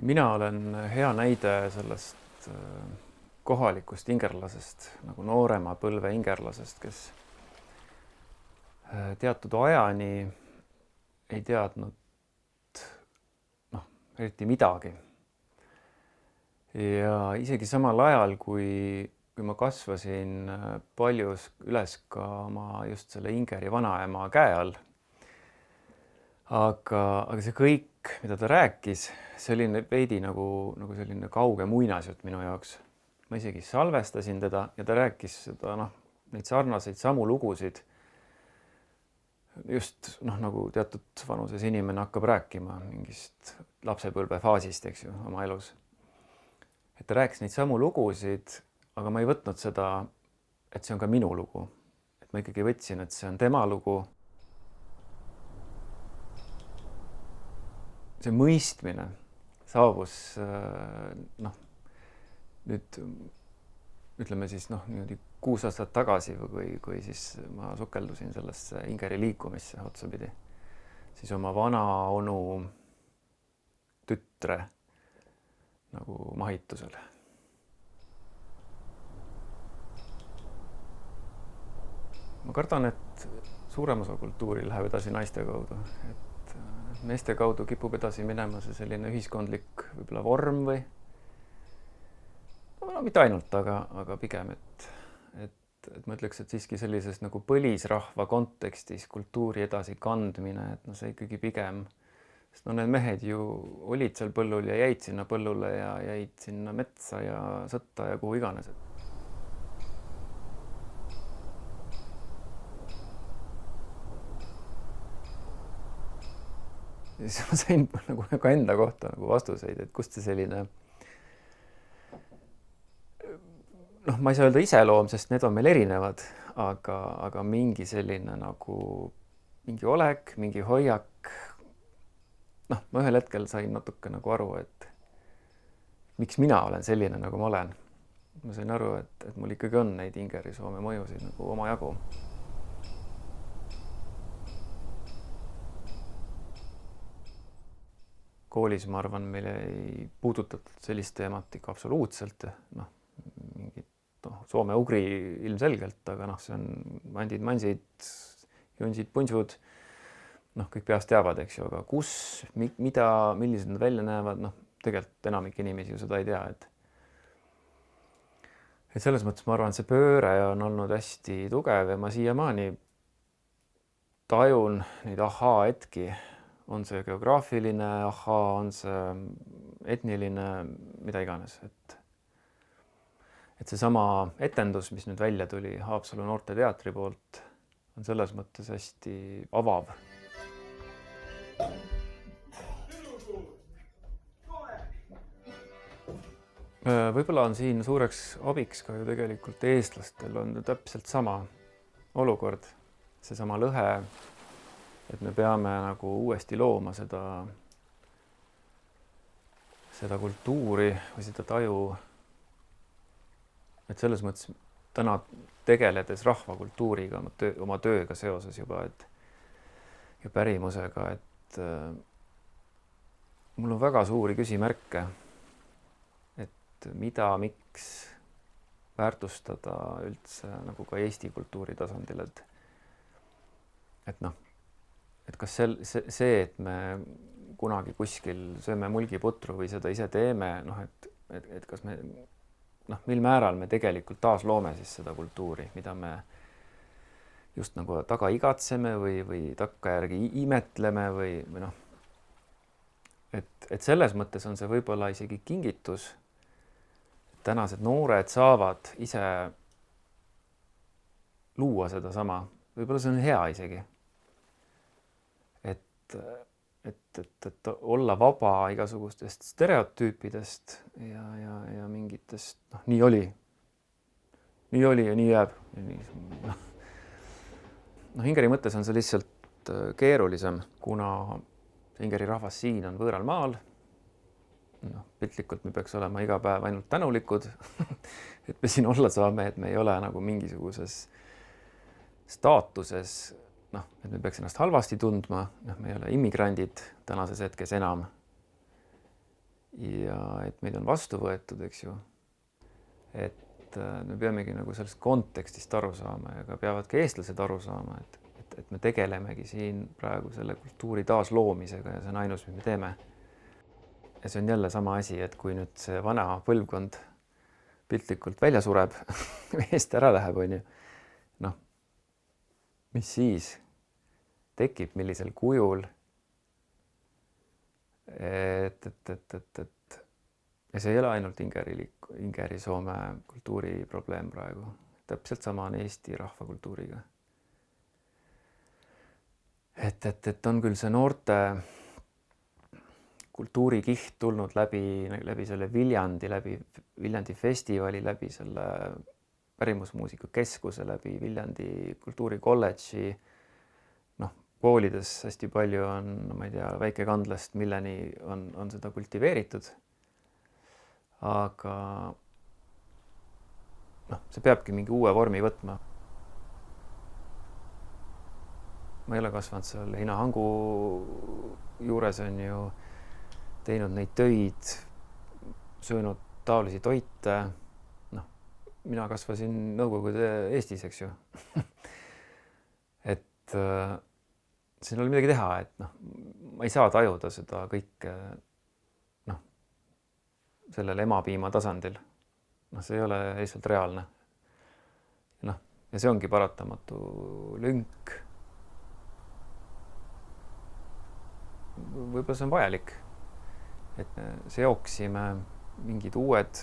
Mina olen hea näide sellest kohalikust ingerlasest, nagu noorema põlve ingerlasest, kes teatud ajani ei teadnud eriti midagi. Ja isegi samal ajal, kui ma kasvasin paljus üles ka oma just selle Ingeri vanaema käe all. Aga see kõik, mida ta rääkis, see oli veidi nagu selline kauge muinasjutt minu jaoks. Ma isegi salvestasin teda ja ta rääkis seda, neid sarnaseid samu lugusid. Just nagu teatud vanuses inimene hakkab rääkima mingist lapsepõlve faasist, eks ju, oma elus. Et ta rääkis neid samu lugusid, aga ma ei võtnud seda, et see on ka minu lugu. Et ma ikkagi võtsin, et see on tema lugu. See mõistmine saabus nüüd ütleme siis niimoodi 6 aastat tagasi, kui siis ma sukeldusin sellesse Ingeri liikumisse otsapidi, siis oma vana onu tütre nagu mahitusel. Ma kardan, et suurem osa kultuuri läheb edasi naiste kaudu. Meeste kaudu kipub edasi minema see selline ühiskondlik võib-olla vorm või mitte ainult, aga pigem, et ma ütleks, et siiski sellises nagu põlisrahva kontekstis kultuuri edasi kandmine, et see ikkagi pigem, sest need mehed ju olid seal põllul ja jäid sinna põllule ja jäid sinna metsa ja sõtta ja kuhu iganes. Siis ma sain nagu ka enda kohta nagu vastuseid, et kust see selline, ma ei saa öelda iseloom, sest need on meil erinevad, aga mingi selline nagu mingi olek, mingi hoiak. Ma ühel hetkel sain natuke nagu aru, et miks mina olen selline, nagu ma olen. Ma sain aru, et mul ikkagi on neid Ingeri Soome mõjusid nagu oma jagu. Koolis, ma arvan, meil ei puudutatud sellist teemat ikka absoluutselt. Mingid soome-ugri ilmselgelt, aga see on mandid, junsid, punsud. Kõik peast teavad, eks ju, aga kus, millised nad välja näevad, tegelikult enamik inimesi ju seda ei tea. Et selles mõttes ma arvan, see pööre on olnud hästi tugev ja ma siiamaani tajun neid ahaa-hetki. On see geograafiline ahaa, on see etniline, mida iganes. Et seesama etendus, mis nüüd välja tuli Haapsalu noorteteatri poolt, on selles mõttes hästi avav. Võib-olla on siin suureks abiks ka ju tegelikult eestlastel on täpselt sama olukord, seesama lõhe, et me peame nagu uuesti looma seda kultuuri või seda taju. Et selles mõttes täna tegeledes rahvakultuuriga, oma tööga seoses juba, ja pärimusega, et mul on väga suuri küsimärke, et mida, miks väärtustada üldse nagu ka Eesti kultuuri tasandil, et kas see, et me kunagi kuskil sööme mulgiputru või seda ise teeme, et kas me, mil määral me tegelikult taas loome siis seda kultuuri, mida me just nagu taga igatseme või takkajärgi imetleme või et selles mõttes on see võib-olla isegi kingitus. Tänased noored saavad ise luua seda sama. Võib-olla see on hea isegi. Et olla vaba igasugustest stereotüüpidest ja mingitest, nii oli ja nii jääb. Ingeri mõttes on see lihtsalt keerulisem, kuna Ingeri rahvas siin on võõral maal. Piltlikult me peaks olema iga päev ainult tänulikud, et me siin olla saame, et me ei ole nagu mingisuguses staatuses, et me peaks ennast halvasti tundma, me ei ole immigrandid tänases hetkes enam. ja et meid on vastu võetud, eks ju. Et me peamegi nagu sellest kontekstist aru saama ja ka peavad ka eestlased aru saama, et me tegelemegi siin praegu selle kultuuri taasloomisega ja see on ainus, mis me teeme. Ja see on jälle sama asi, et kui nüüd see vana põlvkond piltlikult välja sureb, eest ära läheb, on ju. Noh, mis siis tekib, millisel kujul? Ja see ei ole ainult Ingeri Soome kultuuri probleem praegu. Täpselt sama on Eesti rahvakultuuriga. Et on küll see noorte kultuurikiht tulnud läbi selle Viljandi festivali, läbi selle pärimusmuusika keskuse, läbi Viljandi kultuurikolledži. Noh, koolides hästi palju on, ma ei tea, Väike-Kandlast, milleni on seda kultiveeritud. Aga noh, see peabki mingi uue vormi võtma. Ma ei ole kasvanud seal Heinahangu juures, on ju, teinud neid töid, söönud taolisi toite. Noh, mina kasvasin Nõukogude Eestis, eks ju. Et siin oli midagi teha, et noh, ma ei saa tajuda seda kõike noh, sellel emapiima tasandil. Noh, see ei ole lihtsalt reaalne. Noh, ja see ongi paratamatu lünk. Võib-olla see on vajalik, et me seoksime mingid uued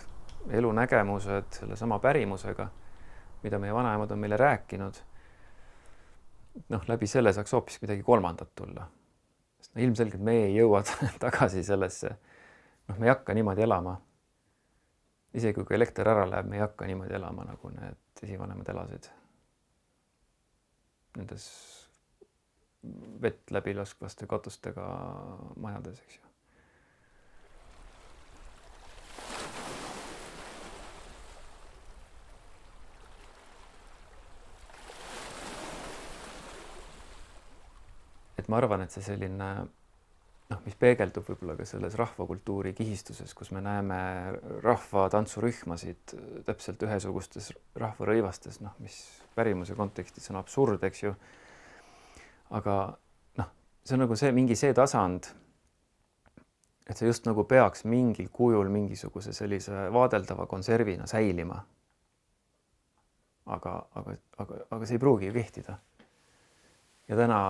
elunägemused selle sama pärimusega, mida meie vanaemad on meile rääkinud. Noh, läbi selle saaks hoopis midagi kolmandat tulla. Sest no, ilmselgelt me ei jõua tagasi sellesse. Noh, me ei hakka niimoodi elama. Isegi kui elekter ära läheb, me ei hakka niimoodi elama, nagu need esivanemad elasid. Nendes vett läbi laskvaste katustega majades, eks ju. Et ma arvan, et see selline, noh, mis peegeldub võib-olla ka selles rahvakultuuri kihistuses, kus me näeme rahva tantsurühmasid täpselt ühesugustes rahvarõivastes, noh, mis pärimuse kontekstis on absurd, eks ju. Aga noh, see on nagu see tasand, et see just nagu peaks mingil kujul mingisuguse sellise vaadeldava konservina säilima. Aga see ei pruugi ju kehtida. Ja täna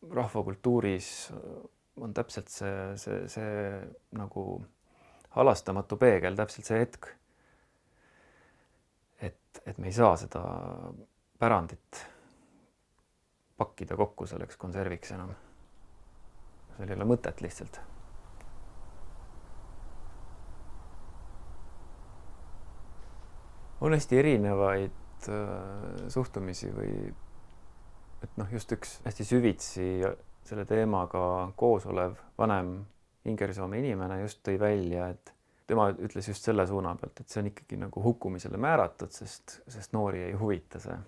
rahvakultuuris on täpselt see nagu halastamatu peegel, täpselt see hetk, et me ei saa seda pärandit pakkida kokku selleks konserviks enam. Seal ei ole mõtet lihtsalt. On hästi erinevaid suhtumisi või et noh, just üks hästi süvitsi selle teemaga koos olev vanem Ingeri Soome inimene just tõi välja, et tema ütles just selle suuna pealt, et see on ikkagi nagu hukkumisele määratud, sest noori ei huvita see.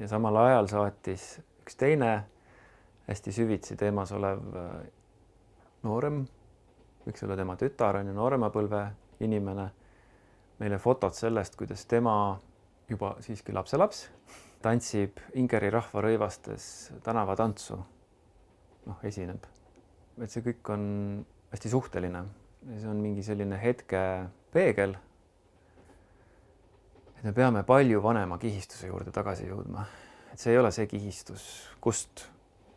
Ja samal ajal saatis üks teine hästi süvitsi teemas olev noorem, võiks olla tema tütar, on ju noorema põlve inimene, meile fotot sellest, kuidas tema juba siiski lapselaps tantsib Ingeri rahvarõivastes tänavatantsu, noh, esineb. Et see kõik on hästi suhteline. See on mingi selline hetke peegel. Et me peame palju vanema kihistuse juurde tagasi jõudma. Et see ei ole see kihistus, kust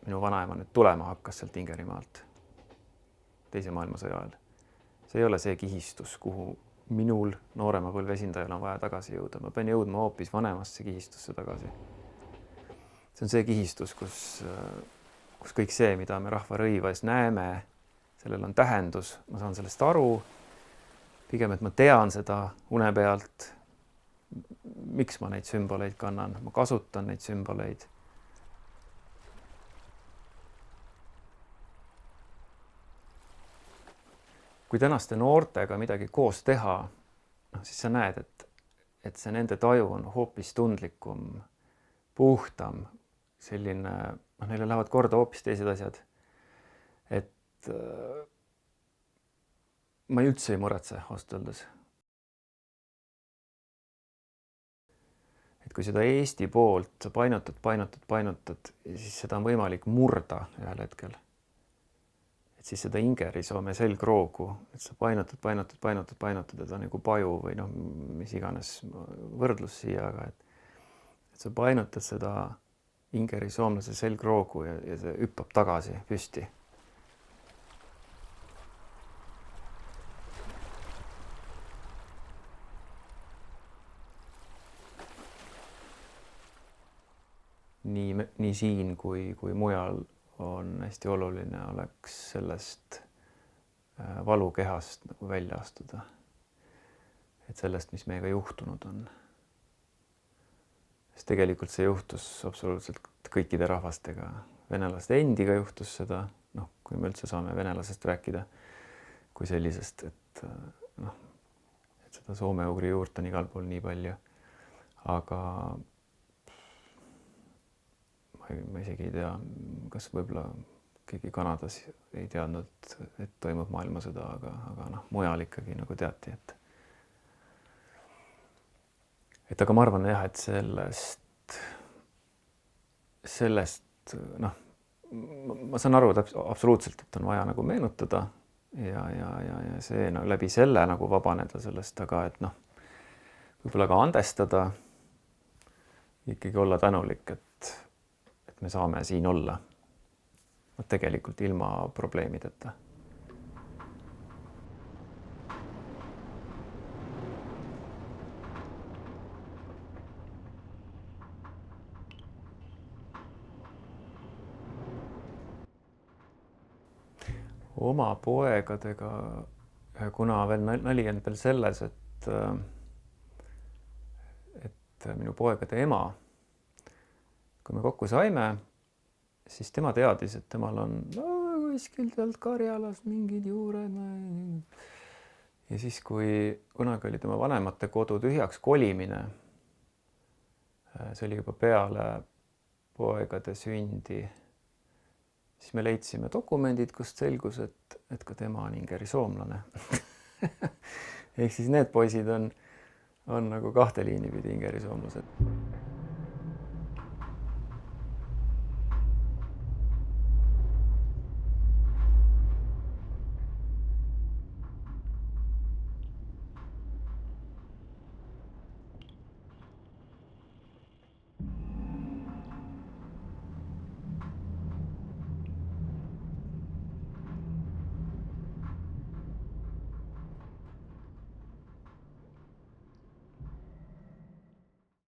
minu vanaema nüüd tulema hakkas sealt Ingerimaalt teise maailmasõja ajal. See ei ole see kihistus, kuhu minul noorema põlve esindajal on vaja tagasi jõuda. Ma pean jõudma hoopis vanemasse kihistusse tagasi. See on see kihistus, kus kõik see, mida me rahvarõivas näeme, sellel on tähendus, ma saan sellest aru. Pigem, et ma tean seda une pealt, miks ma neid sümboleid kannan, ma kasutan neid sümboleid. Kui tänaste noortega midagi koos teha, siis sa näed, et see nende taju on hoopis tundlikum, puhtam, selline, neile lähevad korda hoopis teised asjad. Et ma üldse ei muretse ausalt öeldes. Et kui seda Eesti poolt sa painutad ja siis seda on võimalik murda ühel hetkel. Et siis seda Ingerisoome selgroogu, et sa painutad ja ta on nagu paju või noh, mis iganes võrdlus siia, aga et sa painutad seda ingerisoomlase selgroogu ja see hüppab tagasi püsti. Nii siin kui mujal on hästi oluline oleks sellest valukehast nagu välja astuda. Et sellest, mis meiega juhtunud on. Sest tegelikult see juhtus absoluutselt kõikide rahvastega. Venelaste endiga juhtus seda, noh, kui me üldse saame venelasest rääkida kui sellisest, et seda soome-ugri juurt on igal pool nii palju. Aga ma isegi ei tea, kas võib-olla keegi Kanadas ei teadnud, et toimub maailmasõda, aga noh, mujal ikkagi nagu teati, et aga ma arvan jah, et sellest noh, ma saan aru absoluutselt, et on vaja nagu meenutada ja see no, läbi selle nagu vabaneda sellest, aga et noh, võib-olla ka andestada, ikkagi olla tänulik, et me saame siin olla tegelikult ilma probleemideta. Oma poegadega, kuna veel nali on veel selles, et minu poegade ema, kui me kokku saime, siis tema teadis, et temal on kuskil sealt Karjalas mingid juured. Ja siis, kui kunagi oli tema vanemate kodu tühjaks kolimine, see oli juba peale poegade sündi, siis me leidsime dokumendid, kust selgus, et ka tema on ingerisoomlane. Ehk siis need poisid on nagu kahte liini pidi ingerisoomlased.